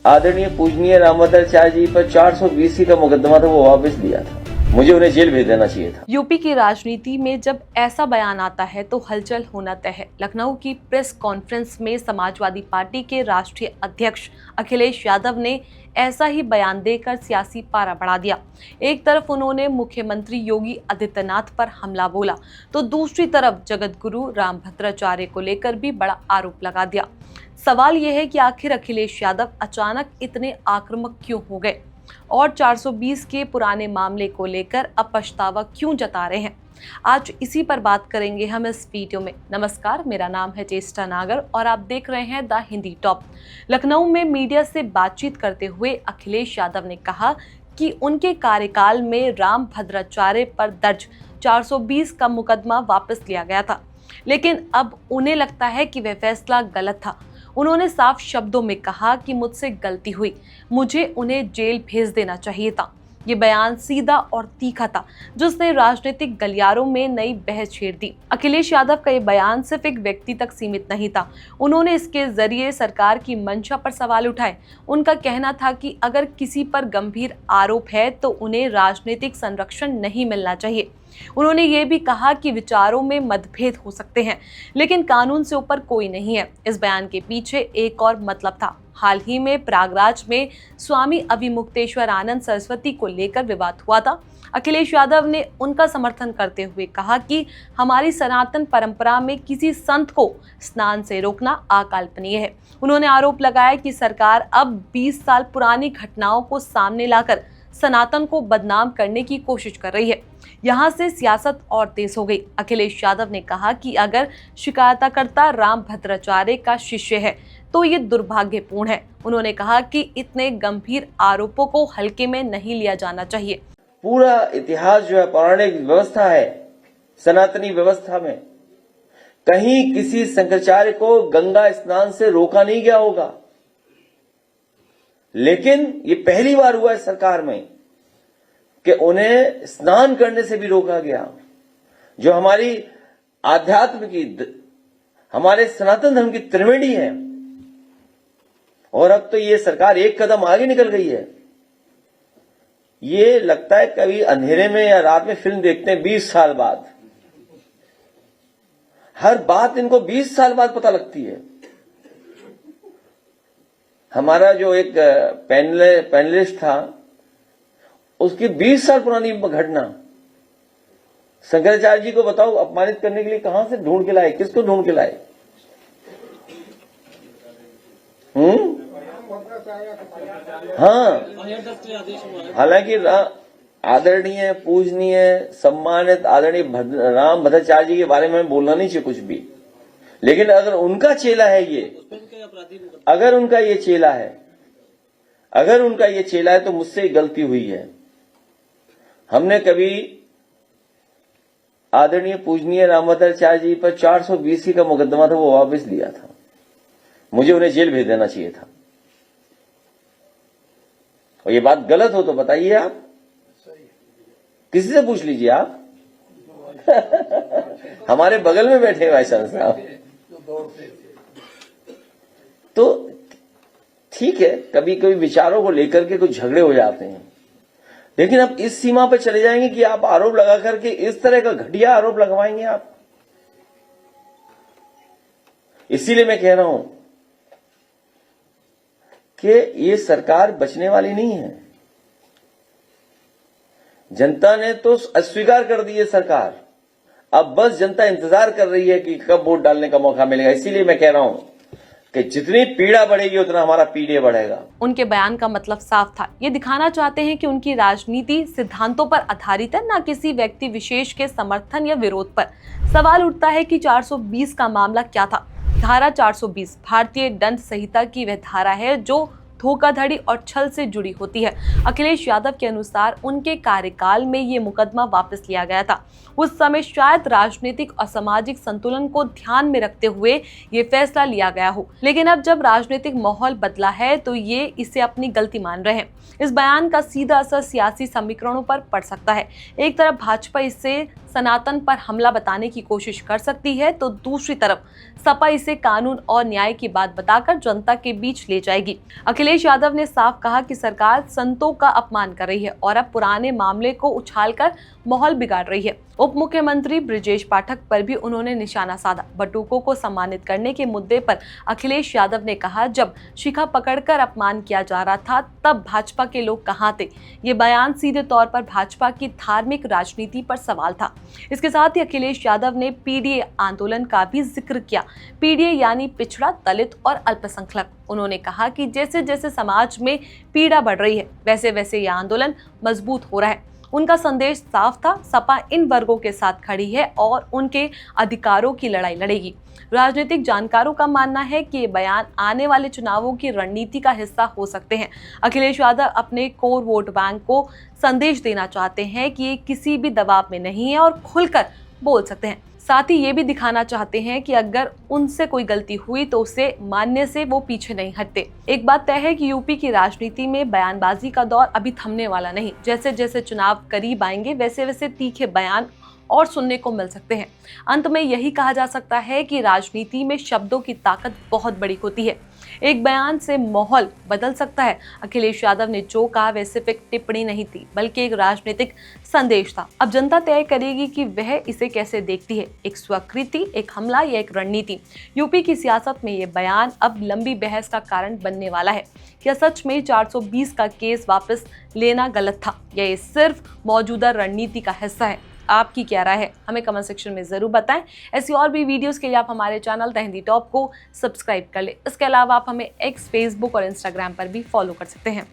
आदरणीय पूजनीय रामभद्राचार्य जी पर 420 का मुकदमा था, वो वापस लिया था। मुझे उन्हें जेल भेज देना चाहिए था। यूपी की राजनीति में जब ऐसा बयान आता है तो हलचल होना तय है। लखनऊ की प्रेस कॉन्फ्रेंस में समाजवादी पार्टी के राष्ट्रीय अध्यक्ष अखिलेश यादव ने ऐसा ही बयान देकर सियासी पारा बढ़ा दिया। एक तरफ उन्होंने मुख्यमंत्री योगी आदित्यनाथ पर हमला बोला तो दूसरी तरफ जगत गुरु रामभद्राचार्य को लेकर भी बड़ा आरोप लगा दिया। सवाल यह है कि आखिर अखिलेश यादव अचानक इतने आक्रामक क्यों हो गए और 420 के पुराने मामले को लेकर अब पछतावा क्यों जता रहे हैं। आज इसी पर बात करेंगे हम इस वीडियो में। नमस्कार, मेरा नाम है चेष्टा नागर और आप देख रहे हैं द हिंदी टॉप। लखनऊ में मीडिया से बातचीत करते हुए अखिलेश यादव ने कहा कि उनके कार्यकाल में रामभद्राचार्य पर दर्ज 420 का मुकदमा वापस लिया गया था, लेकिन अब उन्हें लगता है कि वह फैसला गलत था। उन्होंने साफ शब्दों में कहा कि मुझसे गलती हुई, मुझे उन्हें जेल भेज देना चाहिए था। ये बयान सीधा और तीखा था, जिसने राजनीतिक गलियारों में नई बहस छेड़ दी। अखिलेश यादव का ये बयान सिर्फ एक व्यक्ति तक सीमित नहीं था। उन्होंने इसके जरिए सरकार की मंशा पर सवाल उठाए। उनका कहना था कि अगर किसी पर गंभीर आरोप है तो उन्हें राजनीतिक संरक्षण नहीं मिलना चाहिए। उन्होंने ये भी कहा कि विचारों में मतभेद हो सकते हैं, लेकिन कानून से ऊपर कोई नहीं है। इस बयान के पीछे एक और मतलब था। हाल ही में प्रयागराज में स्वामी अविमुक्तेश्वर आनंद सरस्वती को लेकर विवाद हुआ था। अखिलेश यादव ने उनका समर्थन करते हुए कहा कि हमारी सनातन परंपरा में किसी संत को स्नान से रोकना अकल्पनीय है। उन्होंने आरोप लगाया कि सरकार अब 20 साल पुरानी घटनाओं को सामने लाकर सनातन को बदनाम करने की कोशिश कर रही है। यहाँ से सियासत और तेज हो गई। अखिलेश यादव ने कहा कि अगर शिकायतकर्ता रामभद्राचार्य का शिष्य है तो ये दुर्भाग्यपूर्ण है। उन्होंने कहा कि इतने गंभीर आरोपों को हल्के में नहीं लिया जाना चाहिए। पूरा इतिहास जो है, पौराणिक व्यवस्था है, सनातनी व्यवस्था में कहीं किसी शंकराचार्य को गंगा स्नान से रोका नहीं गया होगा, लेकिन ये पहली बार हुआ है सरकार में कि उन्हें स्नान करने से भी रोका गया, जो हमारी आध्यात्म की, हमारे सनातन धर्म की त्रिवेणी है। और अब तो ये सरकार एक कदम आगे निकल गई है। ये लगता है कभी अंधेरे में या रात में फिल्म देखते हैं 20 साल बाद। हर बात इनको 20 साल बाद पता लगती है। हमारा जो एक पैनलिस्ट था, उसकी 20 साल पुरानी घटना शंकराचार्य जी को बताओ अपमानित करने के लिए कहां से ढूंढ के लाए, किसको ढूंढ के लाए? हाँ, हालांकि आदरणीय पूजनीय सम्मानित आदरणीय रामभद्राचार्य जी के बारे में बोलना नहीं चाहिए कुछ भी, लेकिन अगर उनका चेला है ये, अगर उनका ये चेला है तो मुझसे गलती हुई है। हमने कभी आदरणीय पूजनीय रामभद्राचार्य जी पर 420 का मुकदमा था, वो वापस लिया था। मुझे उन्हें जेल भेज देना चाहिए था। और ये बात गलत हो तो बताइए, आप किसी से पूछ लीजिए आप। हमारे बगल में बैठे भाई साहब। तो ठीक है, कभी कभी विचारों को लेकर के कुछ झगड़े हो जाते हैं, लेकिन अब इस सीमा पर चले जाएंगे कि आप आरोप लगा करके इस तरह का घटिया आरोप लगवाएंगे आप। इसीलिए मैं कह रहा हूं कि ये सरकार बचने वाली नहीं है। जनता ने तो अस्वीकार कर दी है सरकार। अब बस जनता इंतजार कर रही है कि कब वोट डालने का मौका मिलेगा। इसीलिए मैं कह रहा हूं कि जितनी पीड़ा बढ़ेगी उतना हमारा पीड़े बढ़ेगा। उनके बयान का मतलब साफ था। ये दिखाना चाहते हैं कि उनकी राजनीति सिद्धांतों पर आधारित है, न किसी व्यक्ति विशेष के समर्थन या विरोध पर। सवाल उठता है कि 420 का मामला क्या था। धारा 420 भारतीय दंड संहिता की वह धारा है जो धोखाधड़ी और छल से जुड़ी होती है। अखिलेश यादव के अनुसार उनके कार्यकाल में ये मुकदमा वापस लिया गया था। उस समय शायद राजनीतिक और सामाजिक संतुलन को ध्यान में रखते हुए ये फैसला लिया गया हो, लेकिन अब जब राजनीतिक माहौल बदला है तो ये इसे अपनी गलती मान रहे हैं। इस बयान का सीधा असर सियासी समीकरणों पर पड़ सकता है। एक तरफ भाजपा इससे सनातन पर हमला बताने की कोशिश कर सकती है तो दूसरी तरफ सपा इसे कानून और न्याय की बात बताकर जनता के बीच ले जाएगी। अखिलेश यादव ने साफ कहा कि सरकार संतों का अपमान कर रही है और अब पुराने मामले को उछालकर माहौल बिगाड़ रही है। उप मुख्यमंत्री ब्रजेश पाठक पर भी उन्होंने निशाना साधा। बटुकों को सम्मानित करने के मुद्दे पर अखिलेश यादव ने कहा, जब शिखा पकड़कर अपमान किया जा रहा था तब भाजपा के लोग कहाँ थे। ये बयान सीधे तौर पर भाजपा की धार्मिक राजनीति पर सवाल था। इसके साथ ही अखिलेश यादव ने पीडीए आंदोलन का भी जिक्र किया। पीडीए यानी पिछड़ा, दलित और अल्पसंख्यक। उन्होंने कहा कि जैसे जैसे समाज में पीड़ा बढ़ रही है वैसे वैसे यह आंदोलन मजबूत हो रहा है। उनका संदेश साफ था, सपा इन वर्गों के साथ खड़ी है और उनके अधिकारों की लड़ाई लड़ेगी। राजनीतिक जानकारों का मानना है कि ये बयान आने वाले चुनावों की रणनीति का हिस्सा हो सकते हैं। अखिलेश यादव अपने कोर वोट बैंक को संदेश देना चाहते हैं कि ये किसी भी दबाव में नहीं है और खुलकर बोल सकते हैं। साथ ही ये भी दिखाना चाहते हैं कि अगर उनसे कोई गलती हुई तो उसे मानने से वो पीछे नहीं हटते। एक बात तय है कि यूपी की राजनीति में बयानबाजी का दौर अभी थमने वाला नहीं। जैसे जैसे चुनाव करीब आएंगे वैसे वैसे तीखे बयान और सुनने को मिल सकते हैं। अंत में यही कहा जा सकता है कि राजनीति में शब्दों की ताकत बहुत बड़ी होती है। एक बयान से माहौल बदल सकता है। अखिलेश यादव ने जो कहा वह सिर्फ एक टिप्पणी नहीं थी बल्कि एक राजनीतिक संदेश था। अब जनता तय करेगी कि वह इसे कैसे देखती है, एक स्वीकृति, एक हमला या एक रणनीति। यूपी की सियासत में ये बयान अब लंबी बहस का कारण बनने वाला है। क्या सच में 420 का केस वापस लेना गलत था या ये सिर्फ मौजूदा रणनीति का हिस्सा है? आपकी क्या राय है, हमें कमेंट सेक्शन में जरूर बताएं। ऐसी और भी वीडियोस के लिए आप हमारे चैनल द हिंदी टॉप को सब्सक्राइब कर लें। इसके अलावा आप हमें एक्स, फेसबुक और इंस्टाग्राम पर भी फॉलो कर सकते हैं।